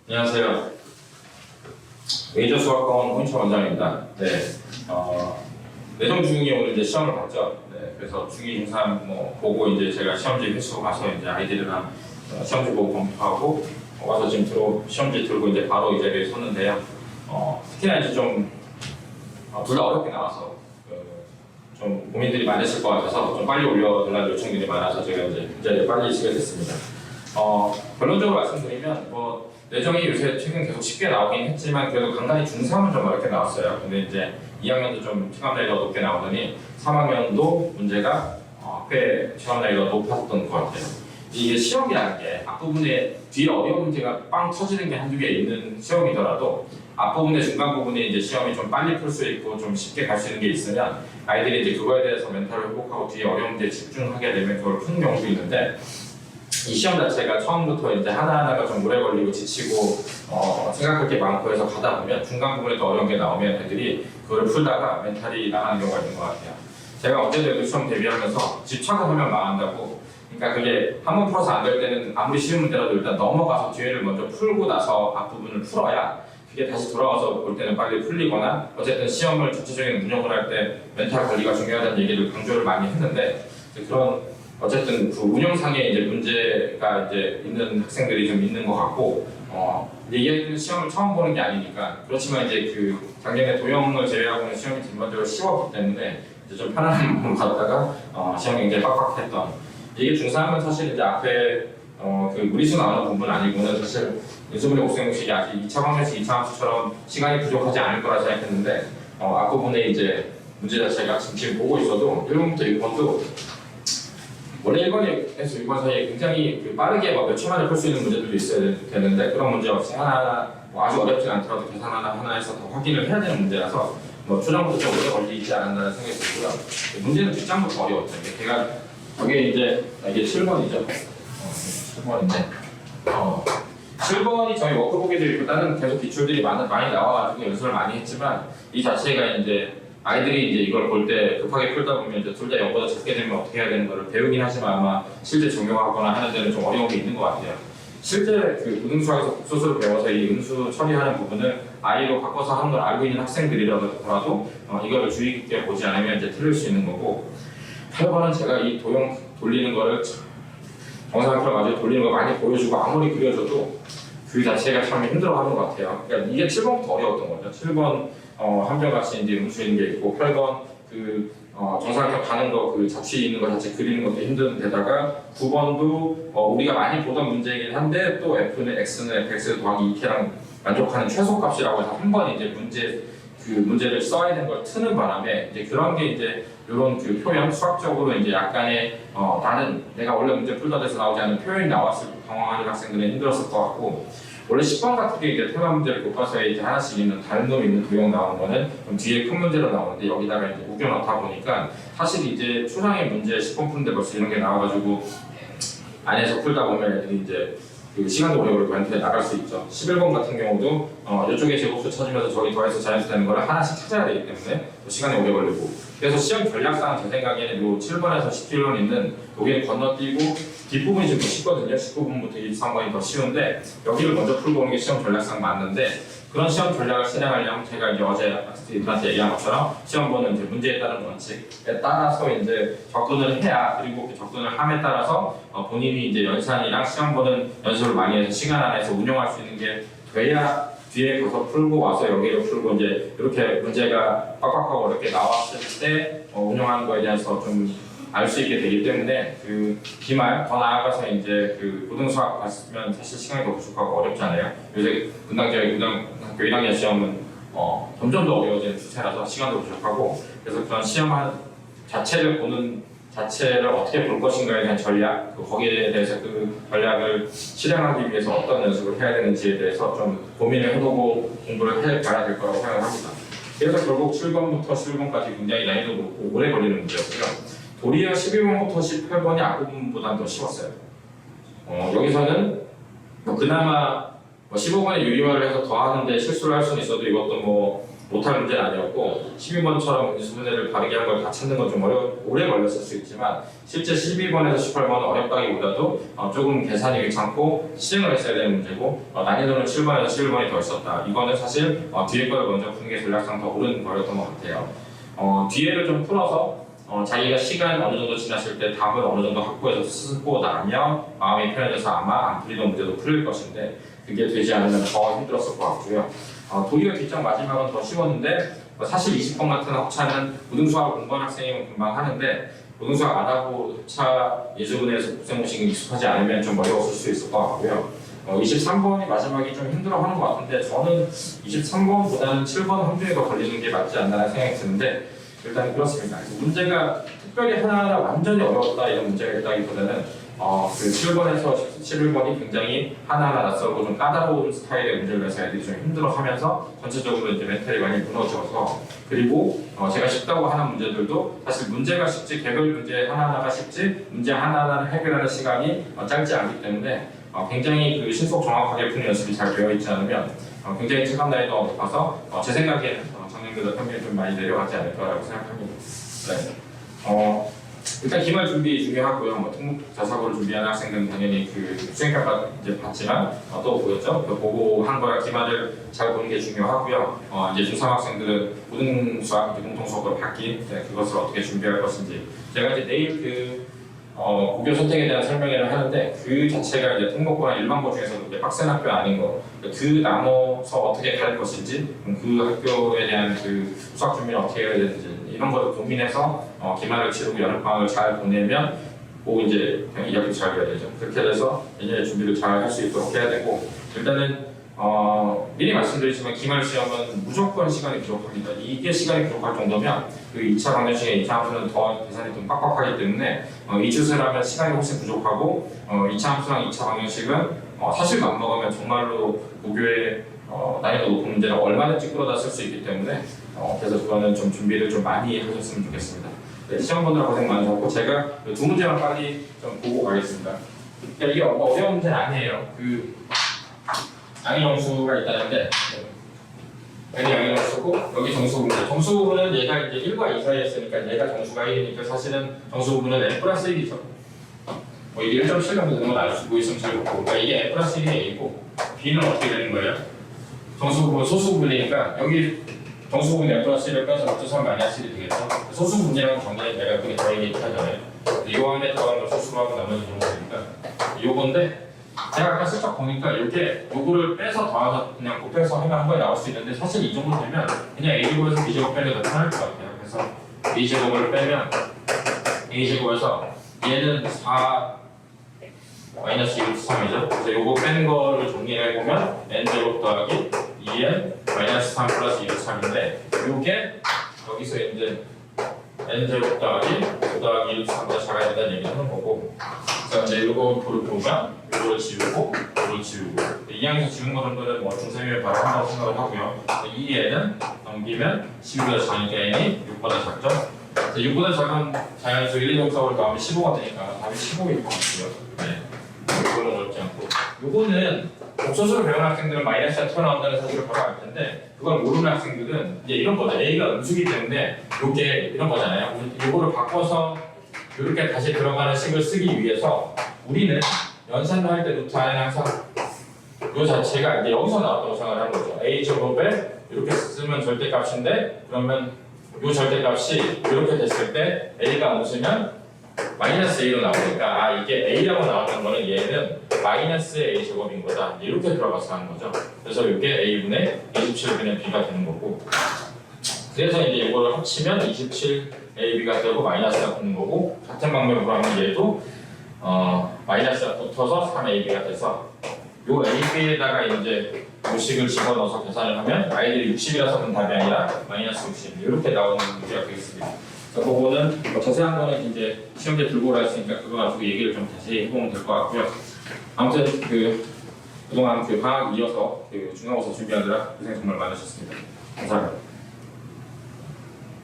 안녕하세요. 메이저 수학과원 홍인철 원장입니다. 네, 내정 중이 오늘 이제 시험을 봤죠. 네, 그래서 중위 중상 보고 이제 제가 시험지 회수 가서 이제 아이들이랑 시험지 보고 검토하고 와서 지금 시험지 들고 이제 바로 이 자리에 섰는데요. 특히나 이제 좀 둘 다 어렵게 나와서 좀 고민들이 많으실 것 같아서 좀 빨리 올려달라는 요청들이 많아서 제가 이제 이 자리에 빨리 쓰게 됐습니다. 결론적으로 말씀드리면 내정이 요새 최근 계속 쉽게 나오긴 했지만 그래도 간간히 중3은 좀 어렵게 나왔어요. 근데 이제 2학년도 좀 체감 난이도가 높게 나오더니 3학년도 문제가 꽤 체감 난이도가 높았던 것 같아요. 이게 시험이라는 게 앞부분에 뒤에 어려운 문제가 빵 터지는 게 한두 개 있는 시험이더라도 앞부분에 중간 부분에 이제 시험이 좀 빨리 풀 수 있고 좀 쉽게 갈 수 있는 게 있으면 아이들이 이제 그거에 대해서 멘탈을 회복하고 뒤에 어려운 문제에 집중하게 되면 그걸 푸는 경우도 있는데 이 시험 자체가 처음부터 이제 하나하나가 좀 오래 걸리고 지치고 생각할 게 많고 해서 가다 보면 중간 부분에 더 어려운 게 나오면 애들이 그걸 풀다가 멘탈이 나가는 경우가 있는 것 같아요. 제가 어제도 시험 대비하면서 집착을 하면 망한다고, 그러니까 그게 한 번 풀어서 안 될 때는 아무리 쉬운 문제라도 일단 넘어가서 뒤에를 먼저 풀고 나서 앞부분을 풀어야 그게 다시 돌아와서 볼 때는 빨리 풀리거나 어쨌든 시험을 전체적인 운영을 할 때 멘탈 관리가 중요하다는 얘기를 강조를 많이 했는데 그런 어쨌든 그 운영상에 이제 문제가 이제 있는 학생들이 좀 있는 것 같고, 이 아이들은 시험을 처음 보는 게 아니니까 그렇지만 이제 그 작년에 도형을 제외하고는 시험이 전반적으로 쉬웠기 때문에 이제 좀 편안한 부분 받다가 시험이 굉장히 빡빡했던 이게 중3은 사실 이제 앞에 그 무리수 나오는 부분 아니고는 사실 윤수분의 옥수형식이 아직 2차 방정식, 2차 함수처럼 시간이 부족하지 않을 거라 생각했는데 앞부분에 이제 문제 자체가 지금 보고 있어도 1번부터 6번도 원래 1번에서 6번 사이에 굉장히 빠르게 몇 초 만에 풀 수 있는 문제들도 있어야 되는데 그런 문제 없이 하나하나 아주 어렵지 않더라도 계산 하나에서 더 확인을 해야 되는 문제라서 초장부터 좀 오래 걸리지 않았나라는 생각이 들고요. 문제는 뒷장부터 어려웠죠. 제가 저게 이제 이게 7번이죠. 7번인데 7번이 저희 워크북에도 일단은 계속 기출들이 많이 나와가지고 연습을 많이 했지만 이 자체가 이제 아이들이 이제 이걸 볼 때 급하게 풀다 보면 이제 둘 다 0보다 작게 되면 어떻게 해야 되는 거를 배우긴 하지만 아마 실제 적용하거나 하는 데는 좀 어려운 게 있는 것 같아요. 실제 그 고등수학에서 국수수를 배워서 이 음수 처리하는 부분을 아이로 바꿔서 하는 걸 알고 있는 학생들이라도 이거를 주의 깊게 보지 않으면 이제 틀릴 수 있는 거고, 8번은 제가 이 도형 돌리는 거를 정상적으로 가지고 돌리는 거 많이 보여주고 아무리 그려줘도 그 자체가 참 힘들어하는 것 같아요. 그러니까 이게 7번부터 어려웠던 거죠. 7번 함정같이 이제 음수인 게 있고 8번 그 정사각형 가는 거 그 잡지 있는 거 자체 그리는 것도 힘든 데다가 9번도 우리가 많이 보던 문제이긴 한데 또 f는 x는 fx 더하기 2k랑 만족하는 최소값이라고 해서 한 번 이제 문제를 써야 되는 걸 트는 바람에 이제 그런 게 이제 이런 그 표현 수학적으로 이제 약간의 나는 내가 원래 문제 풀다 돼서 나오지 않는 표현이 나왔을 때 당황하는 학생들은 힘들었을 것 같고, 원래 10번 같은 게 이제 테마 문제를 교과서에 이제 하나씩 있는 다른 놈 있는 도형 나오는 거는 좀 뒤에 큰 문제로 나오는데 여기다가 이제 우겨 넣다 보니까 사실 이제 초상의 문제 10번 푸는데 벌써 이런 게 나와가지고 안에서 풀다 보면 애들이 이제 그 시간도 오래 걸리고 멘트에 나갈 수 있죠. 11번 같은 경우도 이쪽에 제곱수 찾으면서 저기 더해서 자연수 되는 거를 하나씩 찾아야 되기 때문에 시간이 오래 걸리고, 그래서 시험 전략상 제 생각에는 요 7번에서 17번 있는 여기는 건너뛰고 뒷부분이 좀 더 쉽거든요. 19번부터 23번이 더 쉬운데 여기를 먼저 풀고 오는 게 시험 전략상 맞는데, 그런 시험 전략을 실행하려면 제가 이제 어제 학생들한테 얘기한 것처럼 시험 보는 이제 문제에 따른 원칙에 따라서 이제 접근을 해야, 그리고 그 접근을 함에 따라서 본인이 이제 연산이랑 시험 보는 연습을 많이 해서 시간 안에서 운영할 수 있는 게 돼야 뒤에 가서 풀고 와서 여기를 풀고 이제 이렇게 문제가 빡빡하고 어렵게 나왔을 때 운영하는 거에 대해서 좀 알 수 있게 되기 때문에 그 기말 더 나아가서 이제 그 고등수학 갔으면 사실 시간이 더 부족하고 어렵잖아요. 요새 분당제의 고등학교 1학년 시험은 점점 더 어려워지는 추세라서 시간도 부족하고, 그래서 그런 시험 자체를 보는 자체를 어떻게 볼 것인가에 대한 전략, 거기에 대해서 그 전략을 실행하기 위해서 어떤 연습을 해야 되는지에 대해서 좀 고민을 해보고 공부를 해봐야 될 거라고 생각합니다. 그래서 결국 7번부터 11번까지 굉장히 난이도 높고 오래 걸리는 문제였고요. 도리어 12번부터 18번이 앞부분보다는 더 쉬웠어요. 여기서는 그나마 15번에 유리화를 해서 더하는데 실수를 할 수는 있어도 이것도 못할 문제는 아니었고 12번처럼 인수분해를 바르게 한 걸 다 찾는 건 좀 오래 걸렸을 수 있지만 실제 12번에서 18번은 어렵다기보다도 조금 계산이 귀찮고 실행을 했어야 되는 문제고 난이도는 7번에서 11번이 더 있었다. 이거는 사실 뒤에 거를 먼저 푸는 게 전략상 더 옳은 거였던 것 같아요. 뒤에를 좀 풀어서 자기가 시간 어느 정도 지났을 때 답을 어느 정도 확보해서 쓰고 나면 마음이 편해져서 아마 안 풀리던 문제도 풀릴 것인데 그게 되지 않으면 더 힘들었을 것 같고요. 도리어 뒷장 마지막은 더 쉬웠는데 사실 20번 같은 학차는 고등수학 공부한 학생이면 금방 하는데 고등수학 안 하고 차 예술분해에서 국생模型이 익숙하지 않으면 좀 어려웠을 수 있을 것 같고요. 23번이 마지막이 좀 힘들어하는 것 같은데 저는 23번보다는 7번 함수에 더 걸리는 게 맞지 않나라는 생각이 드는데 일단 그렇습니다. 그래서 문제가 특별히 하나하나 완전히 어려웠다 이런 문제가 있다기보다는 그 7번에서 11번이 굉장히 하나하나 낯설고 좀 까다로운 스타일의 문제를 내서 애들이 좀 힘들어하면서 전체적으로 이제 멘탈이 많이 무너져서 그리고 제가 쉽다고 하는 문제들도 사실 문제가 쉽지 개별 문제 하나하나가 쉽지 문제 하나하나를 해결하는 시간이 짧지 않기 때문에 굉장히 그 신속 정확하게 푸는 연습이 잘 되어 있지 않으면 굉장히 체감 난이도가 높아서 제 생각에는 작년보다 평균이 좀 많이 내려가지 않을까라고 생각합니다. 네. 일단 기말 준비 중요하고요. 특목 자사고를 준비하는 학생들은 당연히 그 수행평가 이제 봤지만 또 보였죠. 보고 한 거라 기말을 잘 보는 게 중요하고요. 이제 중3 학생들은 고등 수학 공통 수업으로 바뀐 그것을 어떻게 준비할 것인지 제가 이제 내일 고교 선택에 대한 설명회를 하는데 그 자체가 이제 특목고나 일반고 중에서도 이제 빡센 학교 아닌 거, 그 나눠서 어떻게 갈 것인지, 그 학교에 대한 그 수학 준비를 어떻게 해야 되는지 이런 거를 고민해서 기말을 치르고 여름방학을 잘 보내면 꼭 이제 그냥 2학기 잘 가야 되죠. 그렇게 돼서 내년에 준비를 잘 할 수 있도록 해야 되고 일단은 미리 말씀드리지만 기말 시험은 무조건 시간이 부족합니다. 이게 시간이 부족할 정도면 그 2차 방정식의 2차 함수는 더 계산이 좀 빡빡하기 때문에 이 주제라면 시간이 훨씬 부족하고 2차 함수랑 2차 방정식은 사실 맘먹으면 정말로 고교의 난이도 높은 문제를 얼마든지 끌어다 쓸 수 있기 때문에 그래서 그거는 좀 준비를 좀 많이 하셨으면 좋겠습니다. 네, 시험 보느라 고생 많으셨고 제가 두 문제만 빨리 좀 보고 가겠습니다. 그러니까 이게 어려운 문제는 아니에요. 그 양의정수가 있다는데 여기 양의정수고 여기 정수부분 정수부분은 얘가 이제 1과 2 사이에 있으니까 얘가 정수가 1이니까 사실은 정수부분은 n 플러스 1이죠. 이게 1.7명 되는 건 알 수 있으면 잘 보고 그러니까 이게 n 플러스 1이 a고 b는 어떻게 되는 거예요? 정수부분 소수부분이니까 여기 정수부분 n 플러스 1을 빼서 루트 3 마이너스 1이 되겠죠? 소수분이라는 정리는 내가 그게 더 얘기하잖아요. 이 안에 들어가는 걸 소수로 하고 나머지 정수니까 요건데 제가 아까 슬쩍 보니까 요거를 빼서 더해서 그냥 곱해서 하면 한 번에 나올 수 있는데 사실 이 정도 되면 그냥 a제곱에서 b제곱 빼는 게 더 편할 것 같아요. 그래서 a제곱을 빼면 a제곱에서 얘는 4 마이너스 2루트 3이죠. 그래서 요거 빼는 거를 정리를 해보면 n제곱 더하기 2n 마이너스 3 플러스 2루트 3인데 요게 여기서 이제 n제곱 더하기 5 더하기 2루트 3보다 작아야 된다는 얘기를 하는 거고 그래서 이제 요거 보면 요거를 지우고 요거를 지우고 이 양에서 지운 거 정도는 중셈이면 바로 한다고 생각을 하고요. 이 n은 넘기면 12보다 작으니까 n이 6보다 작죠. 6보다 작은 자연수 1, 2, 3, 4, 5를 더하면 15가 되니까 답이 15일 것 같고요. 네. 이거는 어렵지 않고 요거는 복소수를 배우는 학생들은 마이너스가 튀어나온다는 사실을 바로 알 텐데 그걸 모르는 학생들은 이제 이런 거죠. A가 음수기 때문에 요게 이런 거잖아요. 요거를 바꿔서 이렇게 다시 들어가는 식을 쓰기 위해서 우리는 연산을 할 때 루트 안에 항상 요 자체가 이제 여기서 나왔다고 생각을 하는 거죠. a제곱에 이렇게 쓰면 절대값인데 그러면 요 절대값이 이렇게 됐을 때 a가 없으면 마이너스 a로 나오니까 이게 a라고 나왔던 거는 얘는 마이너스의 a제곱인 거다. 이렇게 들어가서 하는 거죠. 그래서 이게 a분의 27분의 b가 되는 거고 그래서 이제 이거를 합치면 27ab가 되고 마이너스가 붙는 거고 같은 방법으로 하면 얘도 마이너스가 붙어서 3ab가 돼서 요 ab에다가 이제 요식을 집어넣어서 계산을 하면 아이들이 60이라서 는 답이 아니라 마이너스 60 이렇게 나오는 문제가 되겠습니다. 그래서 그거는 자세한 거는 이제 시험지에 들고 오라 했으니까 그거 가지고 얘기를 좀 자세히 해보면 될 것 같고요. 아무튼 그동안 방학 이어서 중간고사 준비하느라 고생 정말 많으셨습니다. 감사합니다.